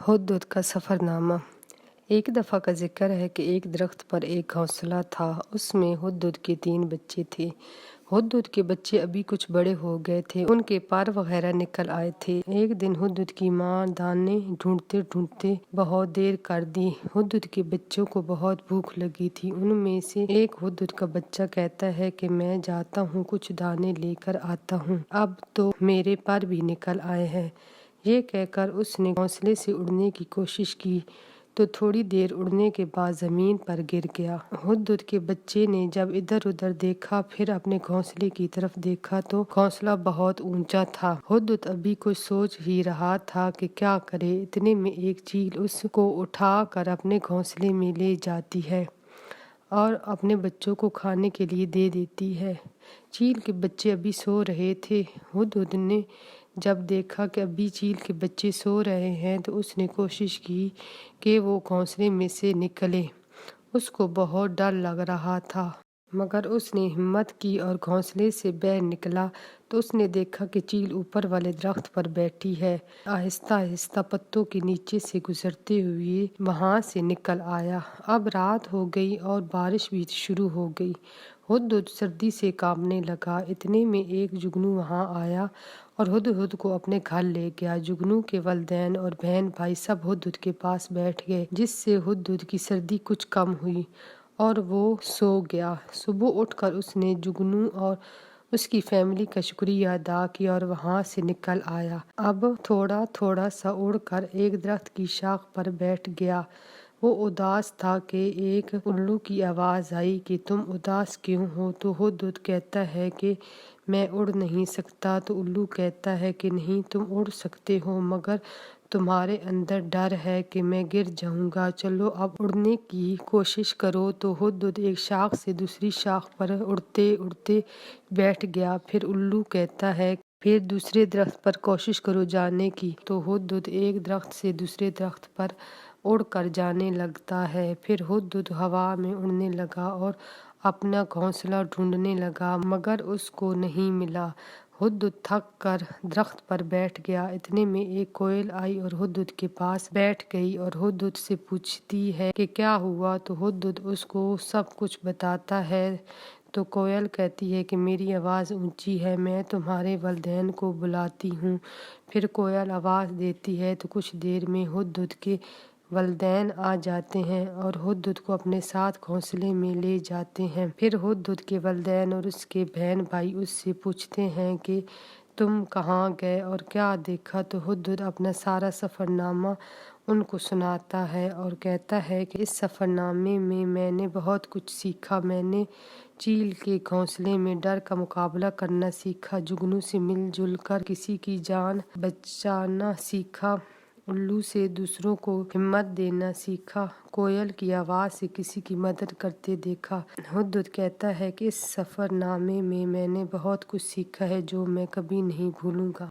ہدہد کا سفر نامہ۔ ایک دفعہ کا ذکر ہے کہ ایک درخت پر ایک گھونسلہ تھا۔ اس میں ہدہد کے 3 بچے تھے۔ ہدہد کے بچے ابھی کچھ بڑے ہو گئے تھے، ان کے پر وغیرہ نکل آئے تھے۔ ایک دن ہدہد کی ماں دانے ڈھونڈتے ڈھونڈتے بہت دیر کر دی۔ ہدہد کے بچوں کو بہت بھوک لگی تھی۔ ان میں سے ایک ہدہد کا بچہ کہتا ہے کہ میں جاتا ہوں، کچھ دانے لے کر آتا ہوں، اب تو میرے پر بھی نکل آئے ہیں۔ یہ کہہ کر اس نے گھونسلے سے اڑنے کی کوشش کی تو تھوڑی دیر اڑنے کے بعد زمین پر گر گیا۔ ہدہد کے بچے نے جب ادھر ادھر دیکھا، پھر اپنے گھونسلے کی طرف دیکھا تو گھونسلہ بہت اونچا تھا۔ ہدہد ابھی کچھ سوچ ہی رہا تھا کہ کیا کرے، اتنے میں ایک چیل اس کو اٹھا کر اپنے گھونسلے میں لے جاتی ہے اور اپنے بچوں کو کھانے کے لیے دے دیتی ہے۔ چیل کے بچے ابھی سو رہے تھے۔ ہدہد نے جب دیکھا کہ ابھی چیل کے بچے سو رہے ہیں تو اس نے کوشش کی کہ وہ گھونسلے میں سے نکلے۔ اس کو بہت ڈر لگ رہا تھا، مگر اس نے ہمت کی اور گھونسلے سے باہر نکلا تو اس نے دیکھا کہ چیل اوپر والے درخت پر بیٹھی ہے۔ آہستہ آہستہ پتوں کے نیچے سے گزرتے ہوئے وہاں سے نکل آیا۔ اب رات ہو گئی اور بارش بھی شروع ہو گئی۔ ہدہد سردی سے کانپنے لگا۔ اتنے میں ایک جگنو وہاں آیا اور ہدہد کو اپنے گھر لے گیا۔ جگنو کے والدین اور بہن بھائی سب ہدہد کے پاس بیٹھ گئے، جس سے ہدہد کی سردی کچھ کم ہوئی اور وہ سو گیا۔ صبح اٹھ کر اس نے جگنو اور اس کی فیملی کا شکریہ ادا کیا اور وہاں سے نکل آیا۔ اب تھوڑا تھوڑا سا اڑ کر ایک درخت کی شاخ پر بیٹھ گیا۔ وہ اداس تھا کہ ایک الو کی آواز آئی کہ تم اداس کیوں ہو؟ تو ہدہد کہتا ہے کہ میں اڑ نہیں سکتا۔ تو الو کہتا ہے کہ نہیں، تم اڑ سکتے ہو، مگر تمہارے اندر ڈر ہے کہ میں گر جاؤں گا۔ چلو اب اڑنے کی کوشش کرو۔ تو ہدہد ایک شاخ سے دوسری شاخ پر اڑتے اڑتے بیٹھ گیا۔ پھر الو کہتا ہے پھر دوسرے درخت پر کوشش کرو جانے کی۔ تو ہدہد ایک درخت سے دوسرے درخت پر اڑ کر جانے لگتا ہے۔ پھر ہدہد ہوا میں اڑنے لگا اور اپنا گھونسلہ ڈھونڈنے لگا، مگر اس کو نہیں ملا۔ ہدہد تھک کر درخت پر بیٹھ گیا۔ اتنے میں ایک کوئل آئی اور ہدہد کے پاس بیٹھ گئی اور ہدہد سے پوچھتی ہے کہ کیا ہوا؟ تو ہدہد اس کو سب کچھ بتاتا ہے۔ تو کوئل کہتی ہے کہ میری آواز اونچی ہے، میں تمہارے والدین کو بلاتی ہوں۔ پھر کوئل آواز دیتی ہے تو کچھ دیر میں ہدہد کے والدین آ جاتے ہیں اور ہدہد کو اپنے ساتھ گھونسلے میں لے جاتے ہیں۔ پھر ہدہد کے والدین اور اس کے بہن بھائی اس سے پوچھتے ہیں کہ تم کہاں گئے اور کیا دیکھا؟ تو ہدہد اپنا سارا سفر نامہ ان کو سناتا ہے اور کہتا ہے کہ اس سفر نامے میں میں نے بہت کچھ سیکھا۔ میں نے چیل کے گھونسلے میں ڈر کا مقابلہ کرنا سیکھا، جگنو سے مل جل کر کسی کی جان بچانا سیکھا، الو سے دوسروں کو ہمت دینا سیکھا، کوئل کی آواز سے کسی کی مدد کرتے دیکھا۔ ہدہد کہتا ہے کہ اس سفر نامے میں میں نے بہت کچھ سیکھا ہے جو میں کبھی نہیں بھولوں گا۔